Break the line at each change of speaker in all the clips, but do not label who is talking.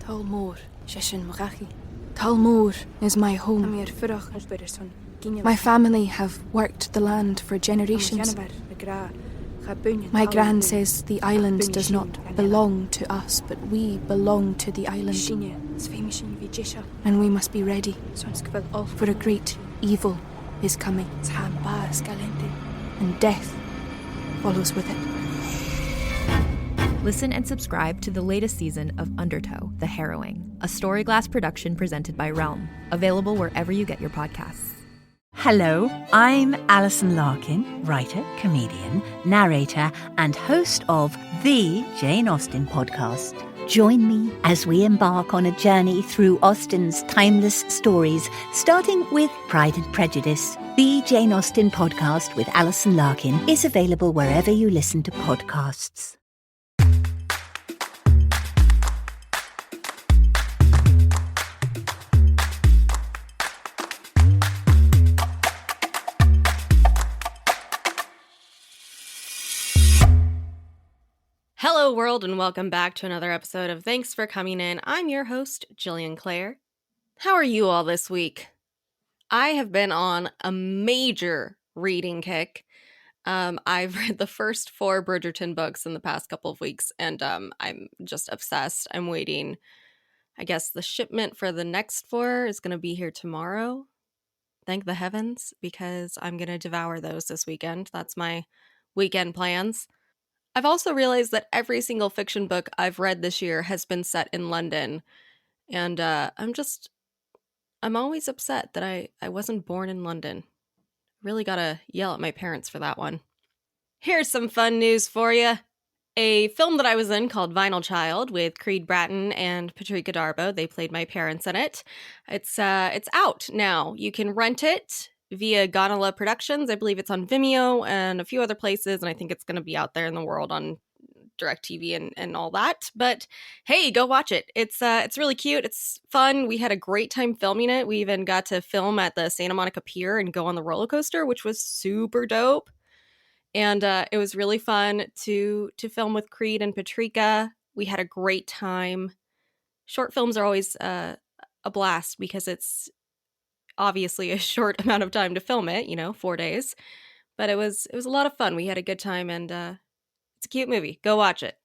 Talmor, Shishin Magachi. Talmor is my home. My family have worked the land for generations. My gran says the island does not belong to us, but we belong to the island. And we must be ready, for a great evil is coming. And death follows with it.
Listen and subscribe to the latest season of Undertow, The Harrowing, a Storyglass production presented by Realm, available wherever you get your podcasts.
Hello, I'm Alison Larkin, writer, comedian, narrator, and host of the Jane Austen podcast. Join me as we embark on a journey through Austen's timeless stories, starting with Pride and Prejudice. The Jane Austen podcast with Alison Larkin is available wherever you listen to podcasts.
Hello, world, and welcome back to another episode of Thanks for Coming In. I'm your host, Jillian Clare. How are you all this week? I have been on a major reading kick. I've read the first 4 Bridgerton books in the past couple of weeks, and I'm just obsessed. I'm waiting. I guess the shipment for the next 4 is going to be here tomorrow. Thank the heavens, because I'm going to devour those this weekend. That's my weekend plans. I've also realized that every single fiction book I've read this year has been set in London. And I'm always upset that I wasn't born in London. Really gotta yell at my parents for that one. Here's some fun news for you. A film that I was in called Vinyl Child with Creed Bratton and Patrika Darbo. They played my parents in it. It's out now. You can rent it via Gonala Productions. I believe it's on Vimeo and a few other places, and I think it's going to be out there in the world on DirecTV and all that. But hey, go watch it. It's really cute. It's fun. We had a great time filming it. We even got to film at the Santa Monica Pier and go on the roller coaster, which was super dope. And it was really fun to film with Creed and Patrika. We had a great time. Short films are always a blast because it's obviously a short amount of time to film it, 4 days. But it was a lot of fun. We had a good time, and it's a cute movie. Go watch it.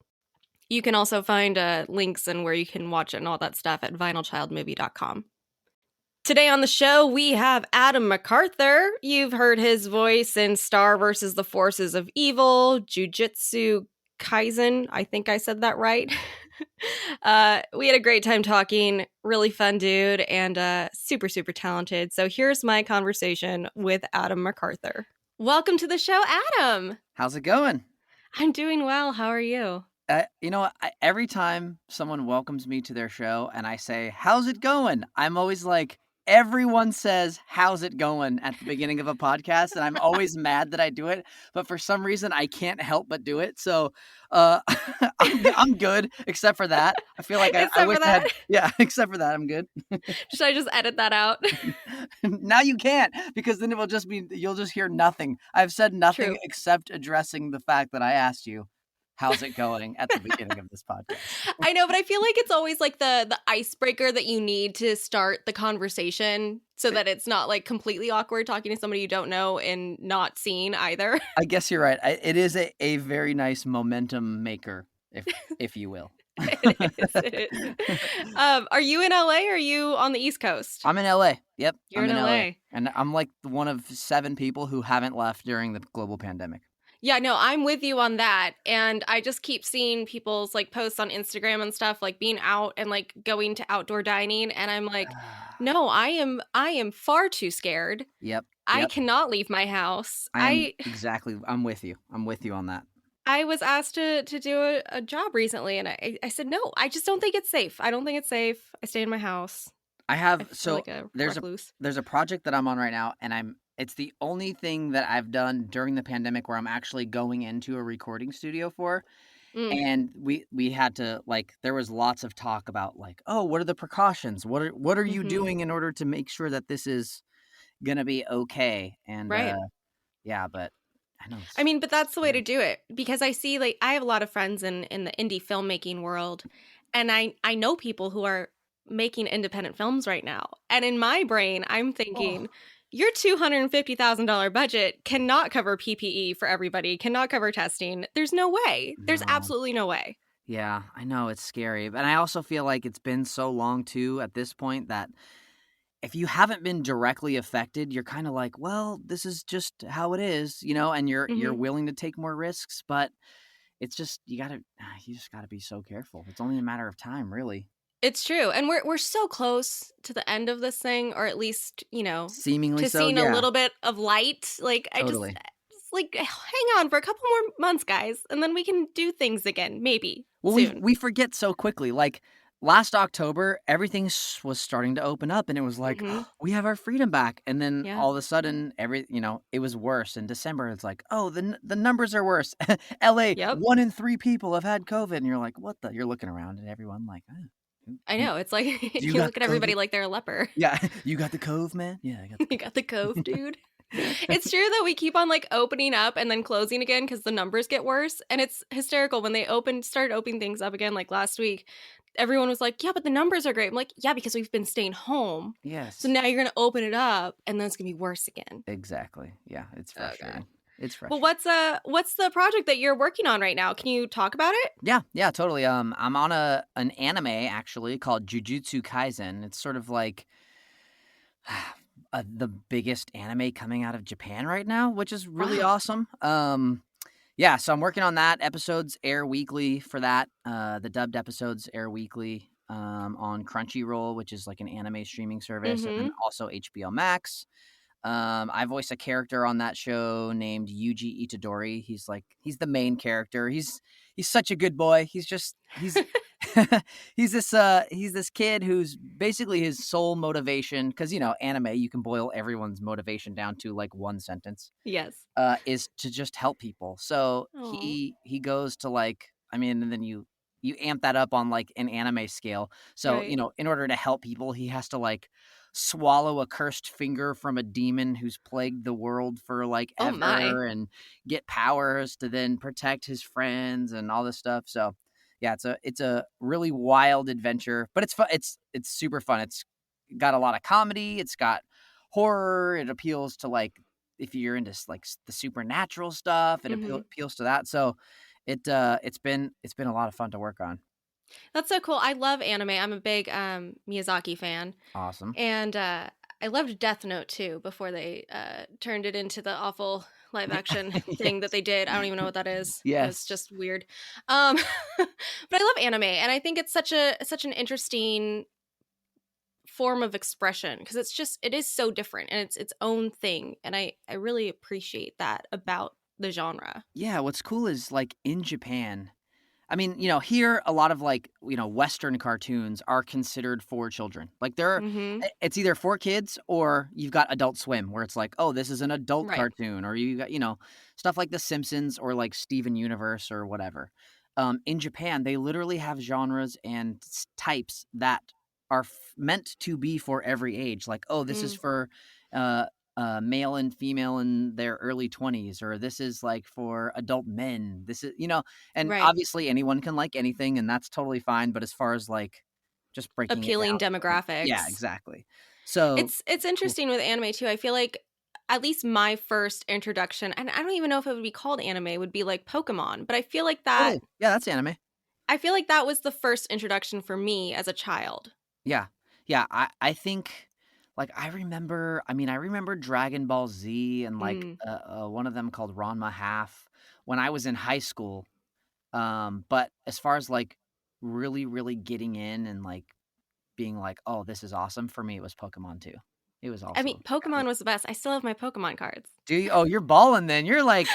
You can also find links and where you can watch it and all that stuff at vinylchildmovie.com. Today on the show, we have Adam McArthur. You've heard his voice in Star vs. the Forces of Evil, Jujutsu Kaisen. I think I said that right. We had a great time talking. Really fun dude and super, super talented. So here's my conversation with Adam McArthur. Welcome to the show, Adam.
How's it going?
I'm doing well. How are you?
Every time someone welcomes me to their show and I say, how's it going? I'm always like, everyone says, how's it going at the beginning of a podcast? And I'm always mad that I do it. But for some reason, I can't help but do it. So I'm good, except for that. I feel like I wish I had. Yeah, except for that, I'm good.
Should I just edit that out?
Now you can't, because then it will just be, you'll just hear nothing. I've said nothing
True.
Except addressing the fact that I asked you, how's it going at the beginning of this podcast?
I know, but I feel like it's always like the icebreaker that you need to start the conversation so that it's not like completely awkward talking to somebody you don't know and not seen either.
I guess you're right. It is a very nice momentum maker, if you will.
It is. Are you in LA or are you on the East Coast?
I'm in LA. Yep.
You're
I'm
in LA.
And I'm like one of 7 people who haven't left during the global pandemic.
Yeah, no, I'm with you on that. And I just keep seeing people's like posts on Instagram and stuff, like being out and like going to outdoor dining. And I'm like, no, I am far too scared.
Yep.
I cannot leave my house.
Exactly. I'm with you. I'm with you on that.
I was asked to do a job recently, and I said, no, I just don't think it's safe. I don't think it's safe. I stay in my house.
There's a project that I'm on right now, and it's the only thing that I've done during the pandemic where I'm actually going into a recording studio for. And we had to, like, there was lots of talk about like, oh, what are the precautions? What are you doing in order to make sure that this is gonna be okay? And
right.
But I know.
I mean, but that's the way to do it, because I see, like, I have a lot of friends in the indie filmmaking world, And I know people who are making independent films right now. And in my brain, I'm thinking, your $250,000 budget cannot cover PPE for everybody, cannot cover testing. There's no way. There's
No.
absolutely no way.
Yeah, I know, it's scary. But I also feel like it's been so long, too, at this point that if you haven't been directly affected, you're kind of like, well, this is just how it is, you know, and you're willing to take more risks. But it's just, you just gotta be so careful. It's only a matter of time, really.
It's true. And we're so close to the end of this thing, or at least, you know,
Seemingly
to
so,
seeing a
yeah.
little bit of light. Like,
Totally.
I just like, hang on for a couple more months, guys, and then we can do things again, maybe.
Well,
soon.
we forget so quickly. Like last October, everything was starting to open up, and it was like, we have our freedom back. And then all of a sudden, it was worse. In December, it's like, oh, the numbers are worse. LA, 1 in 3 people have had COVID, and you're like, what the? You're looking around, and everyone like,
I know. It's like you look at everybody like they're a leper.
Yeah, you got the cove, man. Yeah, I got the
You got the cove, dude. It's true that we keep on like opening up and then closing again because the numbers get worse. And it's hysterical when they started opening things up again like last week. Everyone was like, yeah, but the numbers are great. I'm like, yeah, because we've been staying home.
Yes.
So now you're going to open it up and then it's going to be worse again.
Exactly. Yeah, it's frustrating. It's
Well,
frustrating.
what's the project that you're working on right now? Can you talk about it?
Yeah, totally. I'm on an anime actually called Jujutsu Kaisen. It's sort of like the biggest anime coming out of Japan right now, which is really awesome. Yeah, so I'm working on that. Episodes air weekly for that. The dubbed episodes air weekly on Crunchyroll, which is like an anime streaming service, and then also HBO Max. I voice a character on that show named Yuji Itadori. He's the main character. He's such a good boy. He's he's this kid who's basically his sole motivation, because anime, you can boil everyone's motivation down to like one sentence.
Yes.
Is to just help people. So he goes to and then you amp that up on like an anime scale. So, in order to help people, he has to like swallow a cursed finger from a demon who's plagued the world for like ever and get powers to then protect his friends and all this stuff. So yeah, it's a really wild adventure, but it's fun. It's super fun. It's got a lot of comedy. It's got horror. It appeals to like, if you're into like the supernatural stuff, it appeals to that. So it's been a lot of fun to work on.
That's so cool. I love anime. I'm a big Miyazaki fan.
Awesome.
And I loved Death Note too before they turned it into the awful live action thing that they did. I don't even know what that is.
Yes.
It's just weird. But I love anime, and I think it's such an interesting form of expression because it is so different and it's its own thing, and I really appreciate that about the genre.
Yeah, what's cool is like in Japan, I mean, here a lot of like, Western cartoons are considered for children. Like it's either for kids or you've got Adult Swim where it's like, oh, this is an adult cartoon, or you got, stuff like The Simpsons or like Steven Universe or whatever. In Japan, they literally have genres and types that are meant to be for every age. Like, oh, this is for male and female in their early 20s, or this is like for adult men. This is, and obviously anyone can like anything, and that's totally fine. But as far as like just breaking
appealing
it down,
demographics,
yeah, exactly. So
it's interesting with anime too. I feel like at least my first introduction, and I don't even know if it would be called anime, would be like Pokemon. But I feel like that,
that's anime.
I feel like that was the first introduction for me as a child.
Yeah. I think. Like, I remember Dragon Ball Z and, like, one of them called Ranma Half when I was in high school. But as far as, like, really, really getting in and, like, being like, oh, this is awesome, for me, it was Pokemon 2. It was awesome.
I mean, Pokemon was the best. I still have my Pokemon cards.
Do you? Oh, you're balling then. You're like,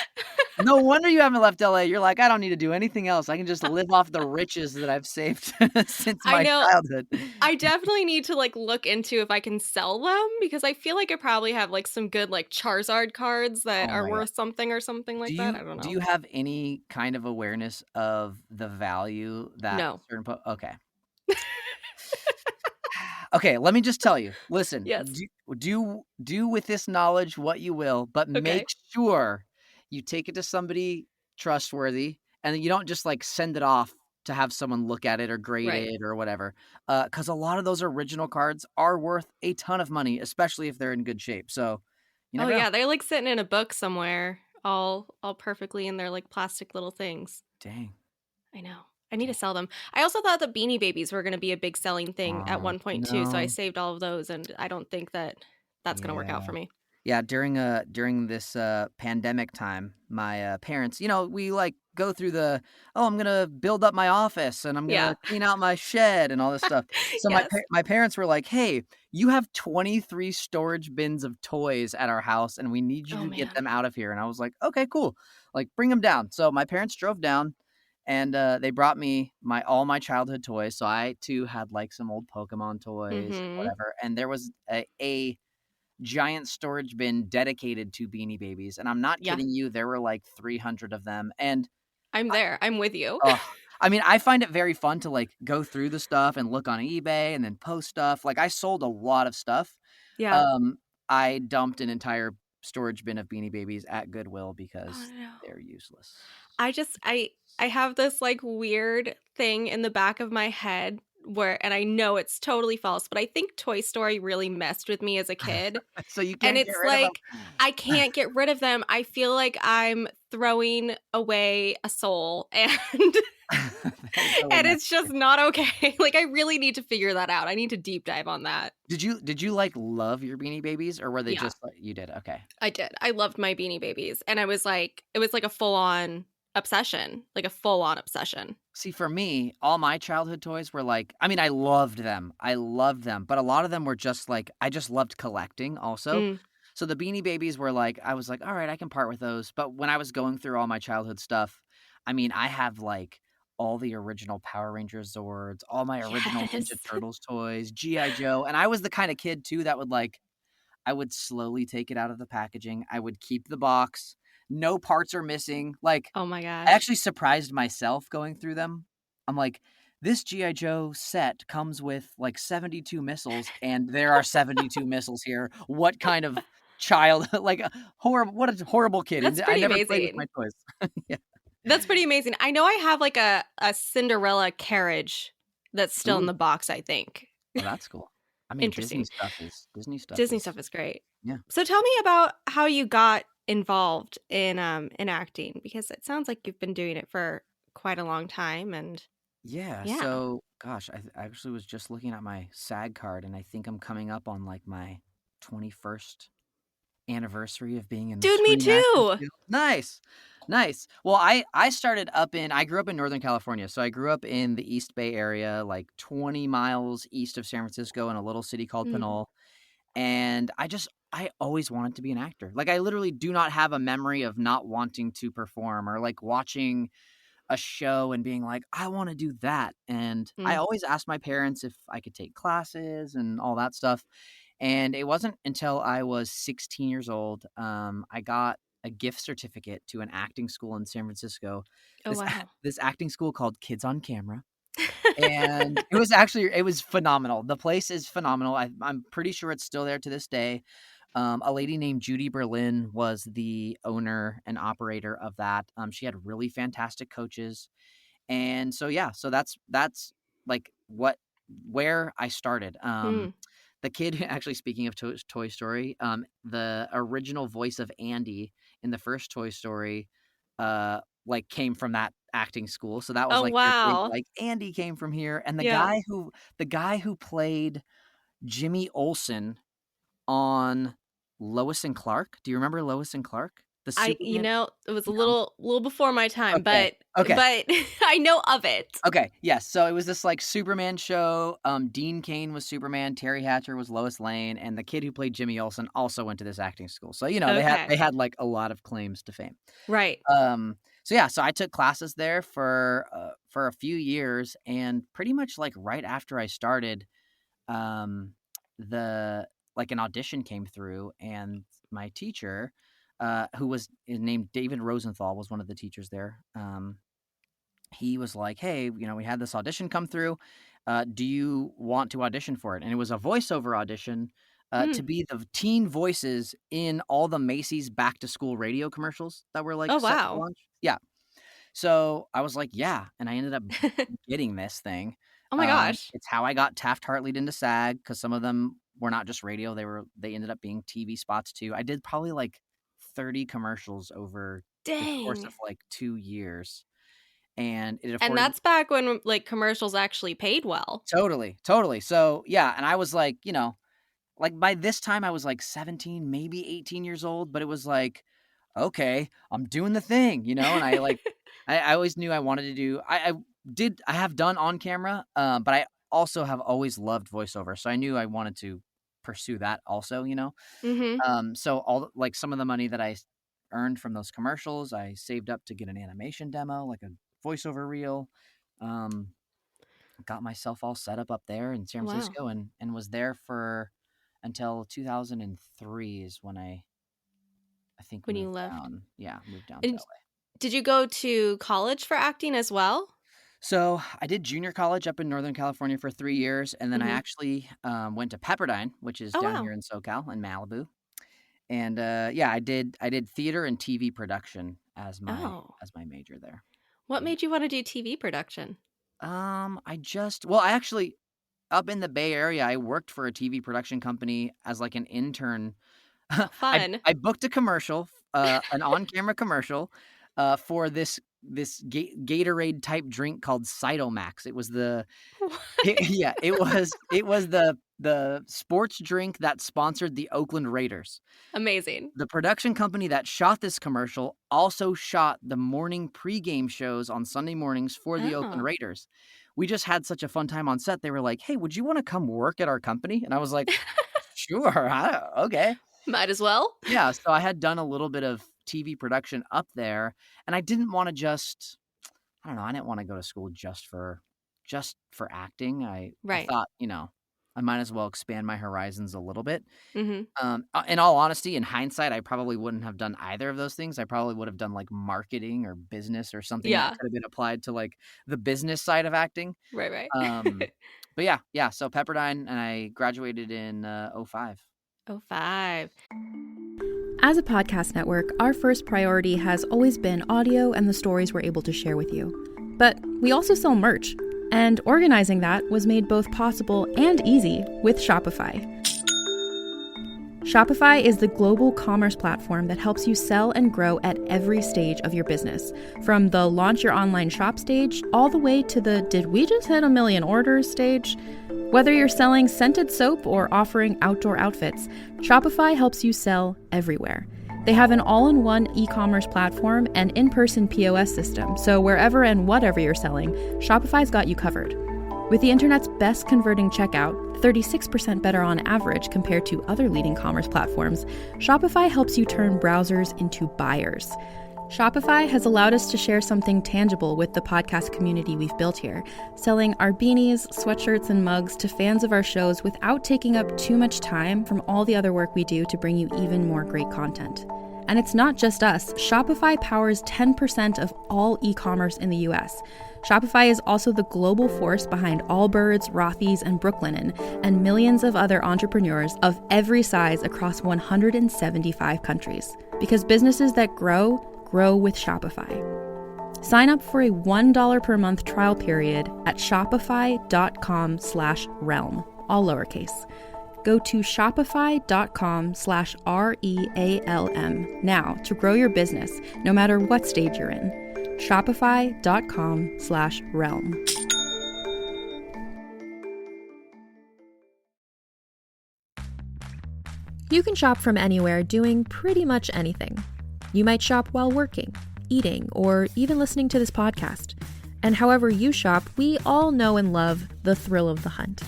no wonder you haven't left LA. You're like, I don't need to do anything else. I can just live off the riches that I've saved since my childhood.
I definitely need to like look into if I can sell them, because I feel like I probably have like some good like Charizard cards that are worth something or something like that. I don't know.
Do you have any kind of awareness of the value that certain okay. Okay, let me just tell you. Listen, do with this knowledge what you will, but make sure you take it to somebody trustworthy, and you don't just like send it off to have someone look at it or grade
Right.
it or whatever. Because a lot of those original cards are worth a ton of money, especially if they're in good shape. So you
Oh
never know.
yeah, they're like sitting in a book somewhere, all perfectly in their like plastic little things.
Dang.
I know. I need to sell them. I also thought the Beanie Babies were going to be a big selling thing at one point too, so I
No.
saved all of those, and I don't think that that's going to work out
Yeah.
for me.
Yeah, during this pandemic time, my parents, we like go through I'm gonna build up my office and I'm
Yeah.
gonna clean out my shed and all this stuff. So
Yes.
my parents were like, "Hey, you have 23 storage bins of toys at our house, and we need you
Oh
to get
man.
them out of here." And I was like, "Okay, cool. Like, bring them down." So my parents drove down, and they brought me all my childhood toys. So I too had like some old Pokemon toys and
Mhm.
whatever. And there was a giant storage bin dedicated to Beanie Babies, and I'm not
Yeah.
kidding you, there were like 300 of them, and
I'm there. I'm with you.
ugh, I mean, I find it very fun to, like, go through the stuff and look on eBay and then post stuff. Like, I sold a lot of stuff.
Yeah.
Um, I dumped an entire storage bin of Beanie Babies at Goodwill
Oh
because
no.
they're useless.
I have this like weird thing in the back of my head where, and I know it's totally false, but I think Toy Story really messed with me as a kid.
So you
And
can't get
it's
rid of them.
like I can't get rid of them. I feel like I'm throwing away a soul, and
They're going
and it's just
everywhere.
not okay. Like I really need to figure that out. I need to deep dive on that.
Did you, like, love your Beanie Babies, or were they
Yeah,
just like you did? Okay.
I did. I loved my Beanie Babies, and I was like, it was like a full on obsession, like a full on obsession.
See, for me, all my childhood toys were like, I mean, I loved them. I loved them. But a lot of them were just like, I just loved collecting also.
Mm,
So the Beanie Babies were like, I was like, all right, I can part with those. But when I was going through all my childhood stuff, I mean, I have like all the original Power Rangers Zords, all my original
yes.
Ninja Turtles toys, G.I. Joe. And I was the kind of kid too that would like, I would slowly take it out of the packaging. I would keep the box. No parts are missing. Like,
Oh my
I
gosh.
actually surprised myself going through them. I'm like, this G.I. Joe set comes with like 72 missiles, and there are 72 missiles here. What kind of child, like, what a horrible kid.
That's
And I
pretty
never played with my
amazing.
toys. Yeah.
That's pretty amazing. I know I have like a Cinderella carriage that's still in
Ooh,
the box, I think.
well, that's cool. I mean,
Interesting.
Disney stuff
Disney
is,
stuff is great.
yeah.
So tell me about how you got involved in acting, because it sounds like you've been doing it for quite a long time, and
Yeah,
yeah.
so gosh, I actually was just looking at my SAG card, and I think I'm coming up on like my 21st anniversary of being in the
Dude, me
screen acting
too.
field. Nice. Nice. Well, I grew up in Northern California. So I grew up in the East Bay area, like 20 miles east of San Francisco in a little city called
Mm,
Pinole. And I always wanted to be an actor. Like, I literally do not have a memory of not wanting to perform or like watching a show and being like, I want to do that. And I
mm.
always asked my parents if I could take classes and all that stuff. And it wasn't until I was 16 years old, I got a gift certificate to an acting school in San Francisco.
Oh
This
wow.
this acting school called Kids on Camera, and it was phenomenal. The place is phenomenal. I'm pretty sure it's still there to this day. A lady named Judy Berlin was the owner and operator of that. She had really fantastic coaches, and so yeah, so that's like where I started.
Mm.
The kid who actually, speaking of Toy Story, the original voice of Andy in the first Toy Story, like, came from that acting school, so that was,
Oh
like, their big,
wow.
like, Andy came from here, and
Yeah.
the guy who played Jimmy Olsen on Lois and Clark, do you remember Lois and Clark? The Superman.
It was a
No?
little before my time,
Okay,
but
okay.
I know of it.
Okay, yes, so it was this, like, Superman show, Dean Cain was Superman, Terry Hatcher was Lois Lane, and the kid who played Jimmy Olsen also went to this acting school, so,
Okay.
they had, like, a lot of claims to fame.
Right.
So yeah, so I took classes there for a few years, and pretty much, like, right after I started, um, an audition came through, and my teacher, who was named David Rosenthal, was one of the teachers there, he was like, "Hey, we had this audition come through. Do you want to audition for it?" And it was a voiceover audition to
Mm.
be the teen voices in all the Macy's back to school radio commercials that were like
Oh
set to
wow.
launch. Yeah. So I was like, yeah. And I ended up getting this thing.
Oh my gosh.
It's how I got Taft-Hartley'd into SAG, because some of them were not just radio. They ended up being TV spots too. I did probably like 30 commercials over the course of
Dang.
like 2 years. And it
And
afforded
that's back when like commercials actually paid well.
Totally. So yeah, and I was like, like by this time I was like 17, maybe 18 years old, but it was like, okay, I'm doing the thing, and I like, I always knew I wanted to do, I have done on camera, but I also have always loved voiceover. So I knew I wanted to pursue that also,
Mm-hmm.
so all like some of the money that I earned from those commercials, I saved up to get an animation demo, like a voiceover reel. Got myself all set up there in San
Wow.
Francisco, and was there for until 2003 is when I think
When you
moved
left.
down. Yeah, moved down to
And
LA.
did you go to college for acting as well?
So I did junior college up in Northern California for 3 years, and then I
Mhm.
actually went to Pepperdine, which is
Oh,
down
wow.
here in SoCal in Malibu. And yeah, I did theater and TV production as my
Oh.
major there.
What
Yeah.
made you want to do TV production?
I actually, up in the Bay Area, I worked for a TV production company as like an intern.
Fun.
I booked a commercial, an on-camera commercial, for this Gatorade type drink called Cytomax. It was yeah, it was the sports drink that sponsored the Oakland Raiders.
Amazing.
The production company that shot this commercial also shot the morning pregame shows on Sunday mornings for the Oakland
Oh.
Raiders. We just had such a fun time on set. They were like, "Hey, would you want to come work at our company?" And I was like, "Sure, okay."
Might as well.
Yeah, so I had done a little bit of TV production up there, and I didn't want to just, I don't know, I didn't want to go to school just for acting. I
Right.
thought, I might as well expand my horizons a little bit.
Mhm.
In all honesty, in hindsight, I probably wouldn't have done either of those things. I probably would have done like marketing or business or something that
Yeah.
could have been applied to like the business side of acting.
Right.
But yeah. So Pepperdine, and I graduated in 05.
05.
As a podcast network, our first priority has always been audio and the stories we're able to share with you. But we also sell merch, and organizing that was made both possible and easy with Shopify. Shopify is the global commerce platform that helps you sell and grow at every stage of your business, from the launch your online shop stage all the way to the did we just hit 1 million orders stage. Whether you're selling scented soap or offering outdoor outfits, Shopify helps you sell everywhere. They have an all-in-one e-commerce platform and in-person POS system, so wherever and whatever you're selling, Shopify's got you covered. With the internet's best converting checkout, 36% better on average compared to other leading commerce platforms, Shopify helps you turn browsers into buyers. Shopify has allowed us to share something tangible with the podcast community we've built here, selling our beanies, sweatshirts, and mugs to fans of our shows without taking up too much time from all the other work we do to bring you even more great content. And it's not just us. Shopify powers 10% of all e-commerce in the US. Shopify is also the global force behind Allbirds, Rothy's, and Brooklinen, and millions of other entrepreneurs of every size across 175 countries. Because businesses that grow with Shopify. Sign up for a $1 per month trial period at shopify.com/realm, all lowercase. Go to shopify.com/REALM now to grow your business, no matter what stage you're in. Shopify.com/realm. You can shop from anywhere doing pretty much anything. You might shop while working, eating, or even listening to this podcast. And however you shop, we all know and love the thrill of the hunt.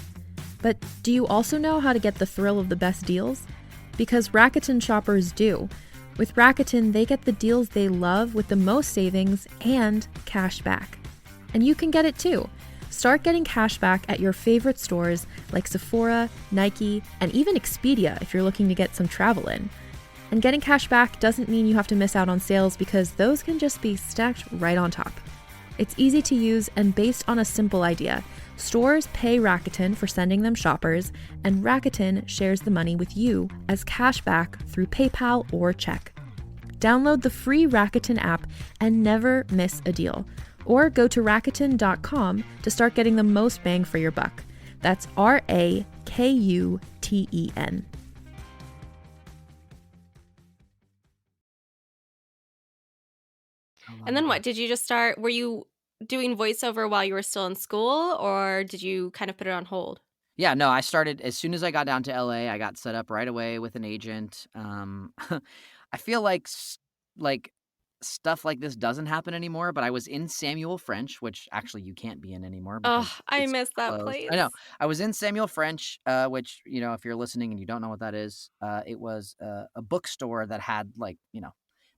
But do you also know how to get the thrill of the best deals? Because Rakuten shoppers do. With Rakuten, they get the deals they love with the most savings and cash back. And you can get it too. Start getting cash back at your favorite stores like Sephora, Nike, and even Expedia if you're looking to get some travel in. And getting cash back doesn't mean you have to miss out on sales, because those can just be stacked right on top. It's easy to use and based on a simple idea. Stores pay Rakuten for sending them shoppers, and Rakuten shares the money with you as cash back through PayPal or check. Download the free Rakuten app and never miss a deal. Or go to Rakuten.com to start getting the most bang for your buck. That's RAKUTEN.
And then what? Did you just start, were you doing voiceover while you were still in school, or did you kind of put it on hold?
Yeah, no, I started as soon as I got down to LA. I got set up right away with an agent. I feel like stuff like this doesn't happen anymore, but I was in Samuel French, which actually you can't be in anymore because
Oh, I
it's
miss that
closed.
place.
I know. I was in Samuel French, which, if you're listening and you don't know what that is, it was a bookstore that had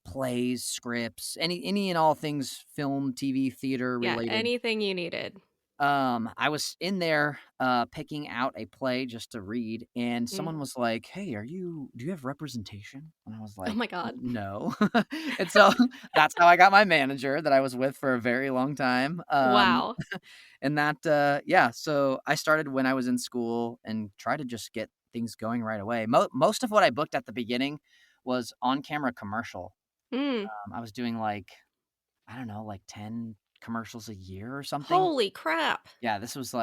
plays, scripts, any and all things film, TV, theater
Yeah,
related.
anything you needed.
I was in there picking out a play just to read, and someone was like, "Hey, do you have representation?" And I was
Oh
like,
my God.
"No." And so that's how I got my manager that I was with for a very long time.
Wow.
And that yeah, so I started when I was in school and tried to just get things going right away. Most of what I booked at the beginning was on-camera commercial.
Mm.
I was doing I don't know, 10 commercials a year or something.
Holy crap.
Yeah, this was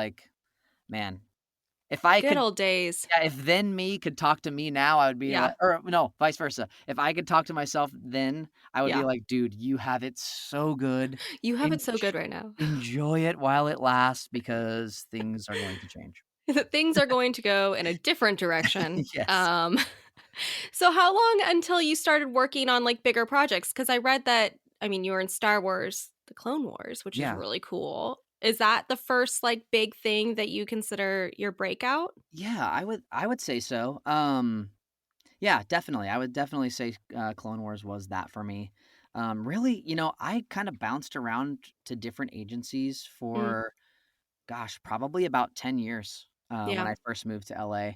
man, if I
Good
could
old days.
yeah, if then me could talk to me now, I would be
Yeah.
or no, vice versa. If I could talk to myself then, I would be
Yeah.
like, "Dude, you have it so good.
You have
En
it so good right now.
enjoy it while it lasts because things are going to change."
Things are going to go in a different direction.
Yes.
So how long until you started working on bigger projects? Because I read that, I mean, you were in Star Wars, The Clone Wars, which is
Yeah.
really cool. Is that the first big thing that you consider your breakout?
Yeah, I would say so. Yeah, definitely. I would definitely say Clone Wars was that for me. Really, I kind of bounced around to different agencies
Mm,
for gosh, probably about 10 years when
yeah.
I first moved to LA.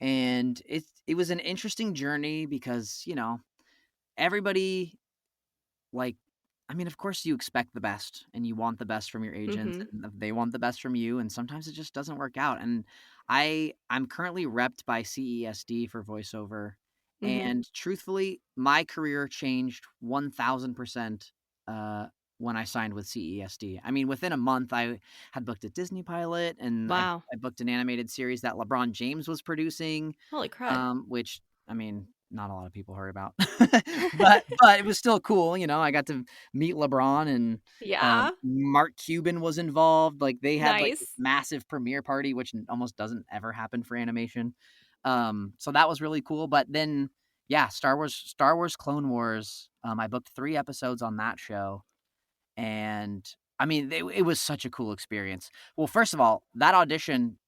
And it was an interesting journey because, everybody like I mean, of course you expect the best and you want the best from your agents
Mm-hmm.
and they want the best from you and sometimes it just doesn't work out. And I'm currently repped by CESD for voiceover.
Mm-hmm.
And truthfully, my career changed 1000% uh when I signed with CESD. I mean, within a month I had booked a Disney pilot and
Wow.
I booked an animated series that LeBron James was producing,
Holy crud.
which I mean, not a lot of people heard about, but it was still cool. I got to meet LeBron and
Yeah.
Mark Cuban was involved. Like they had this
Nice.
massive premiere party, which almost doesn't ever happen for animation. So that was really cool. But then, yeah, Star Wars Clone Wars. I booked 3 episodes on that show, and I mean, it was such a cool experience. Well, first of all, that audition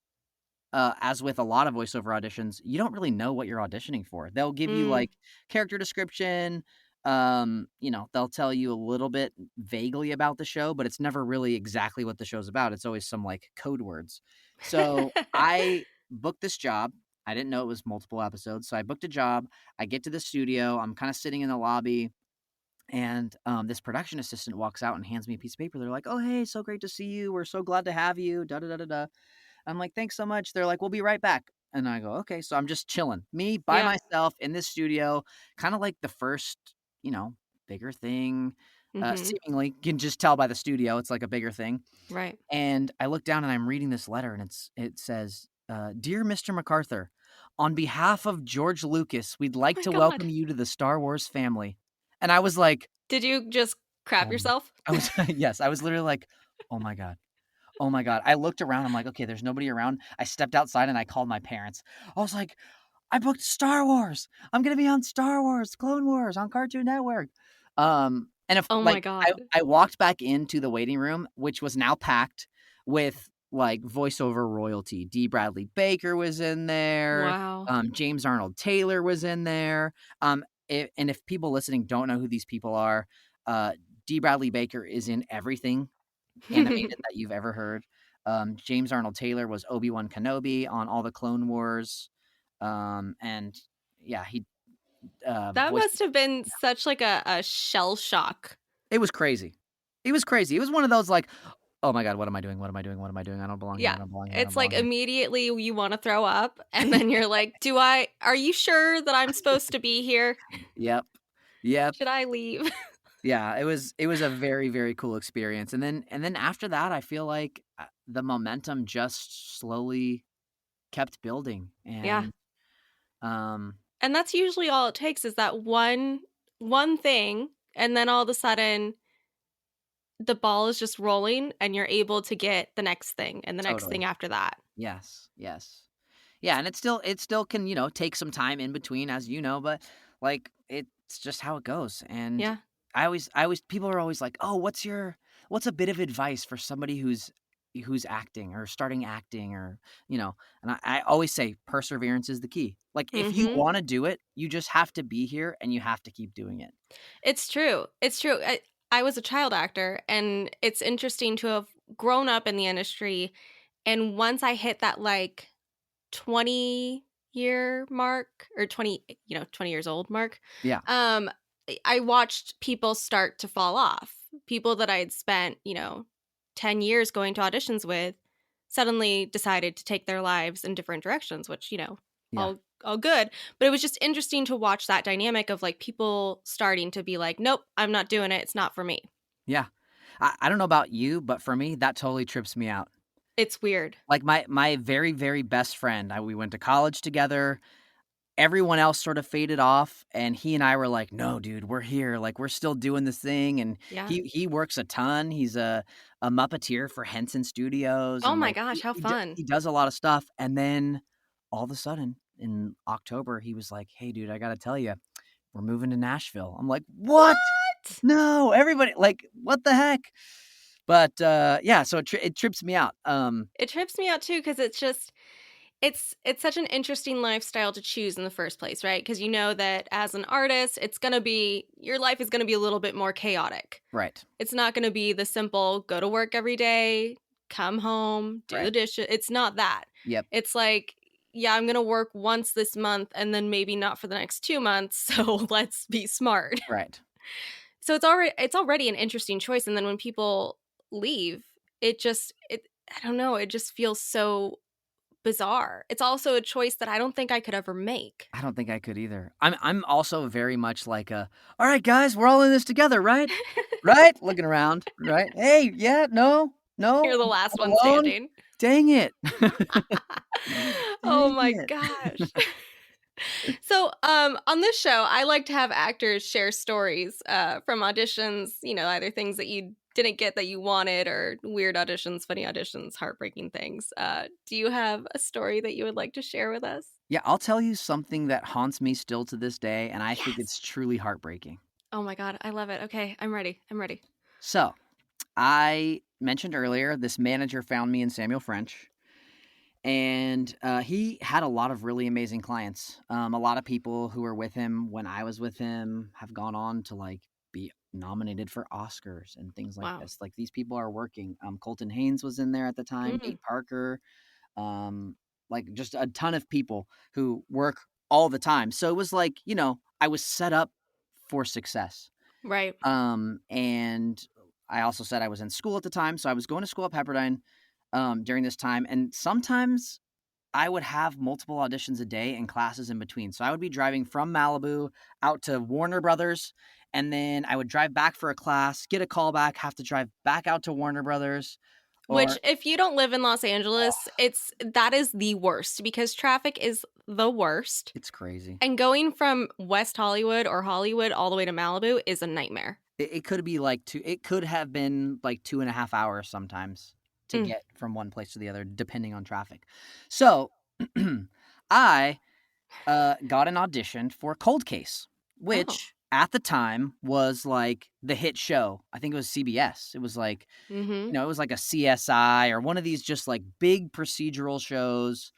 as with a lot of voiceover auditions, you don't really know what you're auditioning for. They'll give you
Mm,
character description. They'll tell you a little bit vaguely about the show, but it's never really exactly what the show's about. It's always some code words. So I booked this job. I didn't know it was multiple episodes. So I booked a job. I get to the studio. I'm kind of sitting in the lobby. And this production assistant walks out and hands me a piece of paper. They're like, "Oh, hey, so great to see you. We're so glad to have you. Da da da da da." I'm like, "Thanks so much." They're like, "We'll be right back." And I go, "Okay." So I'm just chilling, me by
yeah.
myself in this studio, kind of like the first, you know, bigger thing.
Mm-hmm.
Seemingly, you can just tell by the studio, it's like a bigger thing.
Right.
And I look down and I'm reading this letter, and it says, "Dear Mr. McArthur, on behalf of George Lucas, we'd
Oh
like
my
to
God.
welcome you to the Star Wars family." And I was like,
Did you just crap
"Oh my!"
yourself?
I was yes, I was literally like, "Oh my god." Oh my god. I looked around, I'm like, "Okay, there's nobody around." I stepped outside and I called my parents. I was like, "I booked Star Wars. I'm gonna be on Star Wars, Clone Wars on Cartoon Network." And if
Oh my God.
I walked back into the waiting room, which was now packed with voiceover royalty. D. Bradley Baker was in there.
Wow.
James Arnold Taylor was in there. And if people listening don't know who these people are, D. Bradley Baker is in everything animated that you've ever heard. James Arnold Taylor was Obi-Wan Kenobi on all the Clone Wars. And yeah, he
That
voiced.
must have been such a shell shock.
It was crazy. It was crazy. It was one of those "Oh my god, what am I doing? What am I doing? What am I doing? I don't belong here. I
Yeah.
don't belong here. I don't
It's
belong here."
immediately you want to throw up, and then you're like, are you sure that I'm supposed to be here?
Yep. Yep.
Should I leave?
Yeah, it was a very, very cool experience. And then after that, I feel like the momentum just slowly kept building.
Yeah.
Um
And that's usually all it takes is that one thing, and then all of a sudden the ball is just rolling and you're able to get the next thing and the next thing
Totally.
after that.
Yes. Yes. Yeah, and it still can, take some time in between, as you know, but like it's just how it goes. And
Yeah.
I always people are always like, "Oh, what's a bit of advice for somebody who's acting or starting acting or, and I always say perseverance is the key. Like if you
Mhm.
want to do it, you just have to be here and you have to keep doing it.
It's true. It's true. I was a child actor, and it's interesting to have grown up in the industry. And once I hit that like 20-year mark, or 20 years old mark,
Yeah.
um, I watched people start to fall off. People that I had spent, 10 years going to auditions with suddenly decided to take their lives in different directions, which,
Yeah.
all good. But it was just interesting to watch that dynamic of like people starting to be like, nope, I'm not doing it. It's not for me.
Yeah. I don't know about you, but for me, that totally trips me out.
It's weird.
Like my very, very best friend, we went to college together. Everyone else sort of faded off, and he and I were like, "No, dude, we're here. Like, we're still doing this thing." And
Yeah.
he works a ton. He's a Muppeteer for Henson Studios,
Oh
and
my
like
gosh, how fun.
he does a lot of stuff. And then all of a sudden, in October, he was like, "Hey, dude, I gotta tell you, we're moving to Nashville." I'm like, "What?
What?
No, everybody, like, what the heck?" But yeah, so it trips me out.
It trips me out too, because it's just it's such an interesting lifestyle to choose in the first place, right? Because you know that as an artist, your life is gonna be a little bit more chaotic.
Right,
It's not gonna be the simple go to work every day, come home, do the
right,
dishes. It's not that.
yep,
It's like, yeah, I'm gonna work once this month and then maybe not for the next 2 months. So let's be smart.
right.
So it's already an interesting choice. And then when people leave, it I don't know, it just feels so bizarre. It's also a choice that I don't think I could ever make.
I don't think I could either. I'm also very much like all right, guys, we're all in this together, right? Right? Looking around, right? Hey, yeah, no,
You're
no,
the
I'm
last one
alone.
standing.
Dang it.
Oh
Dang
my
it.
gosh. So, on this show, I like to have actors share stories from auditions, either things that you didn't get that you wanted, or weird auditions, funny auditions, heartbreaking things. Do you have a story that you would like to share with us?
Yeah, I'll tell you something that haunts me still to this day, and I think
Yes.
it's truly heartbreaking.
Oh my God, I love it. Okay, I'm ready. I'm ready.
So, I mentioned earlier this manager found me in Samuel French. And he had a lot of really amazing clients. A lot of people who were with him when I was with him have gone on to like be nominated for Oscars and things like
Wow.
this. Like these people are working. Colton Haynes was in there at the time.
Mm,
Nate Parker, um, like just a ton of people who work all the time. So it was like I was set up for success.
right.
And I also said I was in school at the time, so I was going to school at Pepperdine during this time, and sometimes I would have multiple auditions a day and classes in between. So I would be driving from Malibu out to Warner Brothers, and then I would drive back for a class, get a call back, have to drive back out to Warner Brothers,
Which,
or
if you don't live in Los Angeles,
oh,
that is the worst, because traffic is the worst.
it's crazy.
And going from West Hollywood or Hollywood all the way to Malibu is a nightmare.
It could be like it could have been like 2.5 hours sometimes to
Mm.
get from one place to the other, depending on traffic. So I got an audition for Cold Case,
Oh.
which at the time was like the hit show. I think it was CBS. It was like,
Mm-hmm.
it was like a CSI or one of these just like big procedural shows.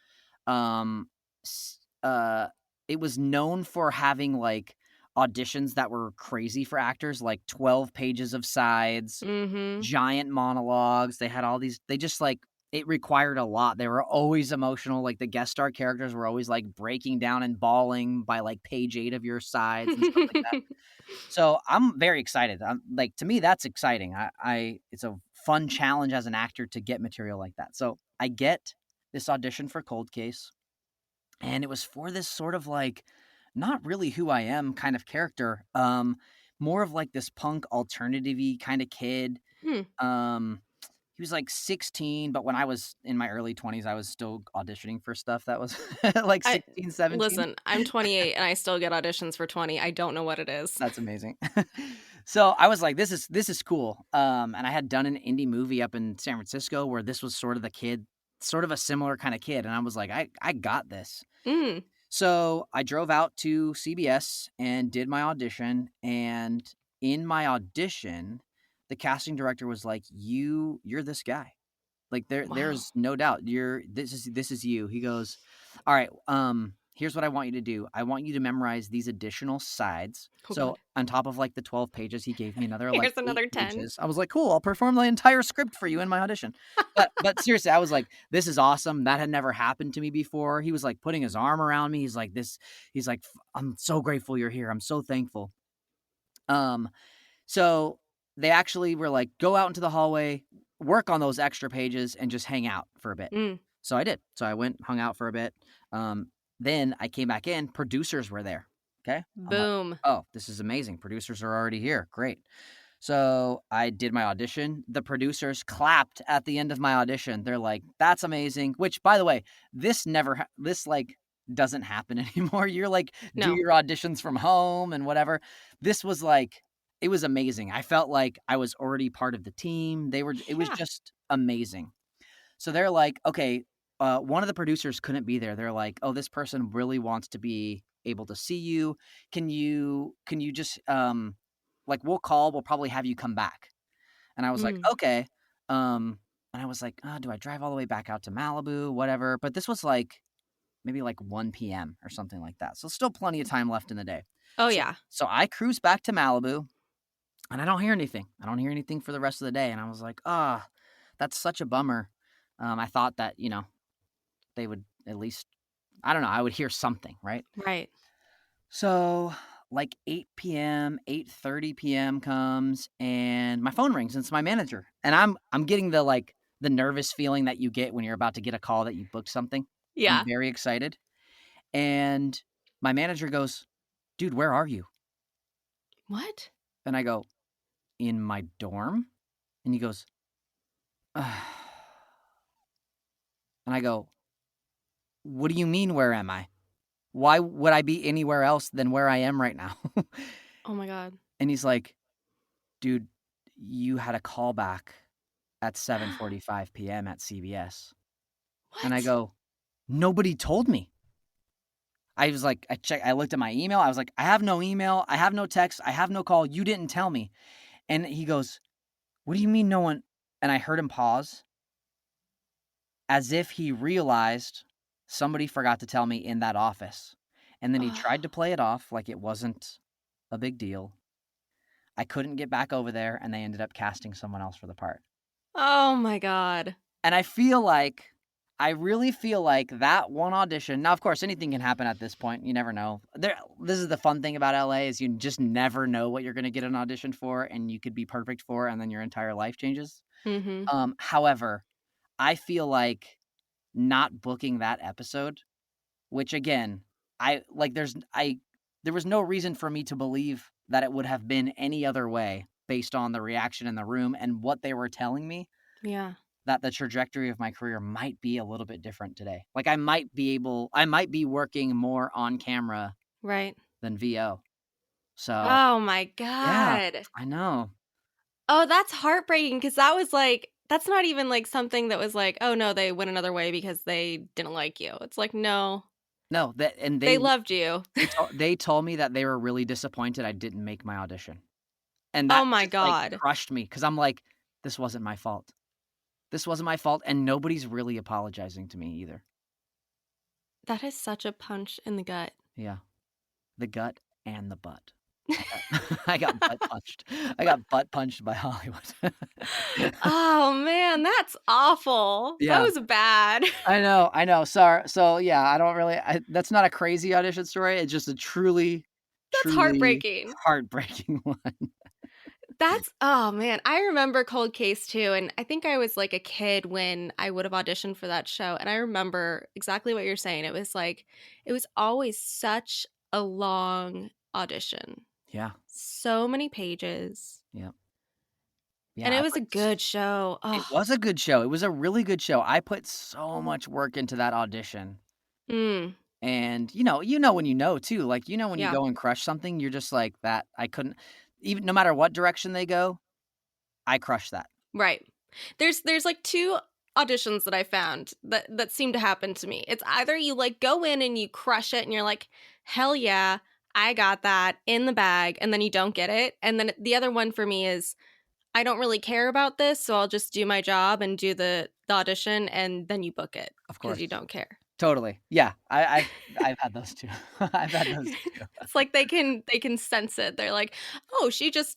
Um, s- uh, it was known for having like auditions that were crazy for actors, like 12 pages of sides,
Mm-hmm.
giant monologues. They had all these, they just like, it required a lot. They were always emotional. Like the guest star characters were always like breaking down and bawling by like page 8 of your sides and stuff like that. So I'm very excited. I'm like, to me, that's exciting. It's a fun challenge as an actor to get material like that. So I get this audition for Cold Case, and it was for this sort of like not really who I am kind of character. More of like this punk alternative-y kind of kid. He was like 16, but when I was in my early 20s, I was still auditioning for stuff that was like 16, 17.
Listen, I'm 28 and I still get auditions for 20. I don't know what it is.
That's amazing. So I was like, this is cool. And I had done an indie movie up in San Francisco where this was sort of the kid, sort of a similar kind of kid. And I was like, I got this. So I drove out to CBS and did my audition. And in my audition, the casting director was like, you're this guy. Like there's no doubt this is you. He goes, all right, here's what I want you to do. I want you to memorize these additional sides. So on top of like the 12 pages, he gave me another like
here's another 10
pages. I was like, cool, I'll perform the entire script for you in my audition. But seriously, I was like, this is awesome. That had never happened to me before. He was like putting his arm around me. He's like, I'm so grateful you're here. I'm so thankful. So they actually were like, go out into the hallway, work on those extra pages, and just hang out for a bit. So I did. So I went, hung out for a bit. Then I came back in. Producers were there. Okay.
Boom.
Like, oh, this is amazing. Producers are already here. Great. So I did my audition. The producers clapped at the end of my audition. They're like, that's amazing. Which, by the way, this doesn't happen anymore. You're like, do your auditions from home and whatever. This was like, it was amazing. I felt like I was already part of the team. It was just amazing. So they're like, okay, one of the producers couldn't be there. They're like, oh, this person really wants to be able to see you. Can you just, we'll probably have you come back. And I was like, okay. And I was like, do I drive all the way back out to Malibu, whatever? But this was like, maybe like 1 p.m. or something like that. So still plenty of time left in the day. So I cruise back to Malibu. And I don't hear anything. I don't hear anything for the rest of the day. And I was like, that's such a bummer. I thought that, they would at least, I don't know, I would hear something, right?
Right.
So like 8 p.m., 8:30 p.m. comes and my phone rings and it's my manager. And I'm getting the nervous feeling that you get when you're about to get a call that you booked something.
Yeah.
I'm very excited. And my manager goes, dude, where are you?
What?
And I go, in my dorm? And he goes, and I go, what do you mean, where am I? Why would I be anywhere else than where I am right now?
Oh my God.
And he's like, dude, you had a call back at 7:45 p.m. at CBS.
What?
And I go, nobody told me. I was like, I looked at my email. I was like, I have no email. I have no text. I have no call. You didn't tell me. And he goes, what do you mean no one? And I heard him pause as if he realized somebody forgot to tell me in that office. And then he tried to play it off like it wasn't a big deal. I couldn't get back over there, and they ended up casting someone else for the part.
Oh my God.
And I really feel like that one audition. Now, of course, anything can happen at this point. You never know. This is the fun thing about LA is you just never know what you're going to get an audition for, and you could be perfect for, and then your entire life changes. However, I feel like not booking that episode, which again, there was no reason for me to believe that it would have been any other way based on the reaction in the room and what they were telling me.
Yeah.
That the trajectory of my career might be a little bit different today. Like I might be working more on camera than VO. So
oh my God.
Yeah, I know.
Oh, that's heartbreaking because that's not even like something that was like, oh no, they went another way because they didn't like you. It's like, no, they loved you.
They told me that they were really disappointed I didn't make my audition. And that
oh my God.
crushed me because I'm like, this wasn't my fault. This wasn't my fault, and nobody's really apologizing to me either.
That is such a punch in the gut.
Yeah. The gut and the butt. I got butt punched. I got butt punched by Hollywood.
Oh, man, that's awful.
Yeah.
That was bad.
I know. Sorry. So, yeah, I don't really... that's not a crazy audition story. It's just a truly
heartbreaking.
Heartbreaking one.
Oh man, I remember Cold Case too, and I think I was like a kid when I would have auditioned for that show, and I remember exactly what you're saying. It was always such a long audition.
Yeah.
So many pages.
Yeah.
And it was a good show.
It was a good show. It was a really good show. I put so much work into that audition. And you know when you know too. Like, when you go and crush something, you're just like that. I couldn't, even no matter what direction they go, I crush that.
Right. There's like two auditions that I found that seem to happen to me. It's either you like go in and you crush it and you're like, hell yeah, I got that in the bag, and then you don't get it. And then the other one for me is, I don't really care about this, so I'll just do my job and do the audition, and then you book it.
Of course.
Because you don't care.
Totally. Yeah. I've had those too. I've had those too.
It's like they can sense it. They're like, oh, she just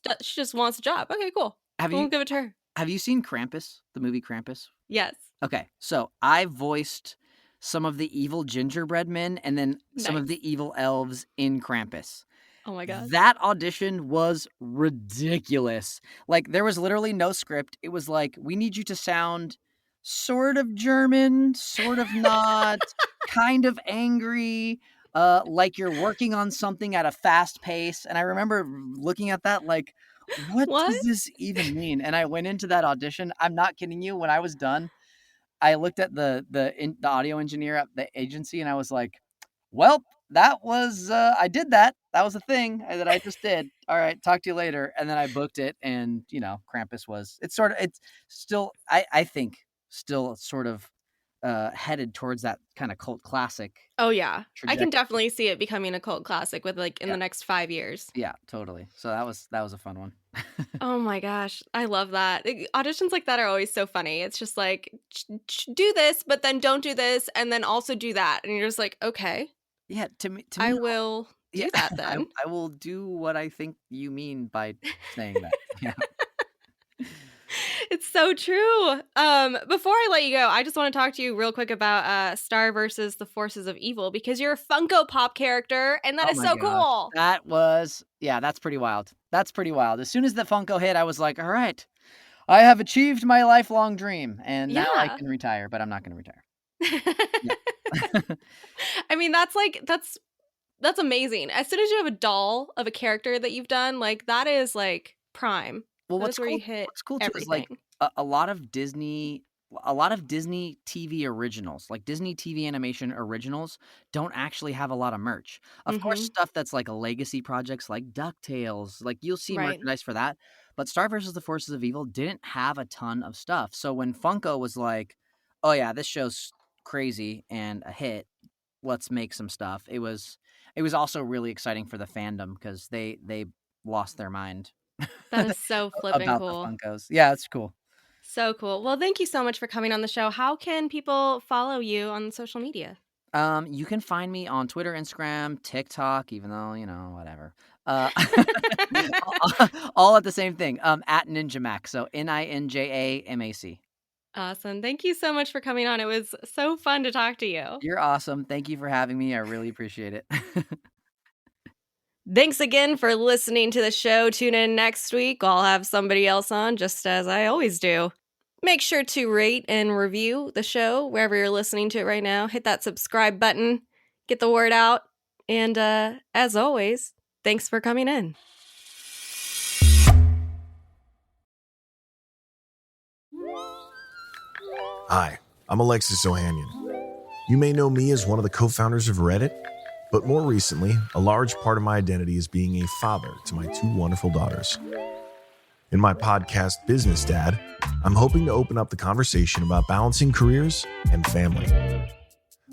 wants a job. Okay, cool. We'll give it to her.
Have you seen Krampus, the movie Krampus?
Yes.
Okay. So I voiced some of the evil gingerbread men and then some of the evil elves in Krampus.
Oh my God.
That audition was ridiculous. Like, there was literally no script. It was like, we need you to sound sort of German, sort of not, kind of angry, like you're working on something at a fast pace. And I remember looking at that like, what does this even mean? And I went into that audition. I'm not kidding you. When I was done, I looked at the audio engineer at the agency and I was like, well, that was, I did that. That was a thing that I just did. All right, talk to you later. And then I booked it. And, Krampus it's still, I think, still sort of headed towards that kind of cult classic.
Oh, yeah.
Trajectory.
I can definitely see it becoming a cult classic in the next 5 years. Yeah,
totally. So that was a fun one.
Oh my gosh. I love that. Auditions like that are always so funny. It's just like, do this, but then don't do this, and then also do that. And you're just like, okay.
Yeah, to me
I will do that then.
I will do what I think you mean by saying that. Yeah.
It's so true. Before I let you go, I just want to talk to you real quick about Star versus the Forces of Evil, because you're a Funko Pop character, and that is so cool.
That's pretty wild. That's pretty wild. As soon as the Funko hit, I was like, all right, I have achieved my lifelong dream, and now I can retire, but I'm not going to retire.
I mean, that's amazing. As soon as you have a doll of a character that you've done, like, that is like prime.
Well,
what's cool too
is like a lot of Disney TV originals, like Disney TV animation originals, don't actually have a lot of merch. Of course, stuff that's like a legacy projects like DuckTales, like you'll see merchandise for that. But Star vs. the Forces of Evil didn't have a ton of stuff. So when Funko was like, oh yeah, this show's crazy and a hit, let's make some stuff. It was also really exciting for the fandom because they lost their mind.
That is so flipping
about
cool.
The Funkos. Yeah, it's cool.
So cool. Well, thank you so much for coming on the show. How can people follow you on social media?
You can find me on Twitter, Instagram, TikTok, even though, whatever. All at the same thing. At NinjaMac. So NinjaMac.
Awesome. Thank you so much for coming on. It was so fun to talk to you.
You're awesome. Thank you for having me. I really appreciate it.
Thanks again for listening to the show. Tune in next week. I'll have somebody else on, just as I always do. Make sure to rate and review the show wherever you're listening to it right now. Hit that subscribe button. Get the word out. And as always, thanks for coming in.
Hi, I'm Alexis Ohanian. You may know me as one of the co-founders of Reddit, but more recently, a large part of my identity is being a father to my two wonderful daughters. In my podcast, Business Dad, I'm hoping to open up the conversation about balancing careers and family.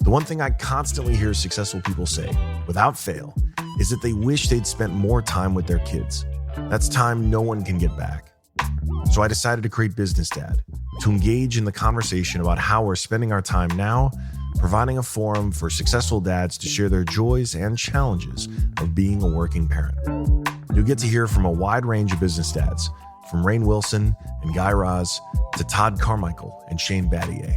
The one thing I constantly hear successful people say, without fail, is that they wish they'd spent more time with their kids. That's time no one can get back. So I decided to create Business Dad, to engage in the conversation about how we're spending our time now, providing a forum for successful dads to share their joys and challenges of being a working parent. You'll get to hear from a wide range of business dads, from Rainn Wilson and Guy Raz to Todd Carmichael and Shane Battier.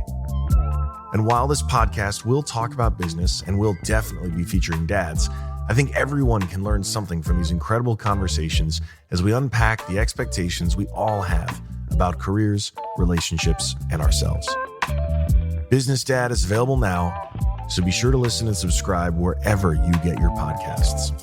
And while this podcast will talk about business and will definitely be featuring dads, I think everyone can learn something from these incredible conversations as we unpack the expectations we all have about careers, relationships, and ourselves. Business Dad is available now, So be sure to listen and subscribe wherever you get your podcasts.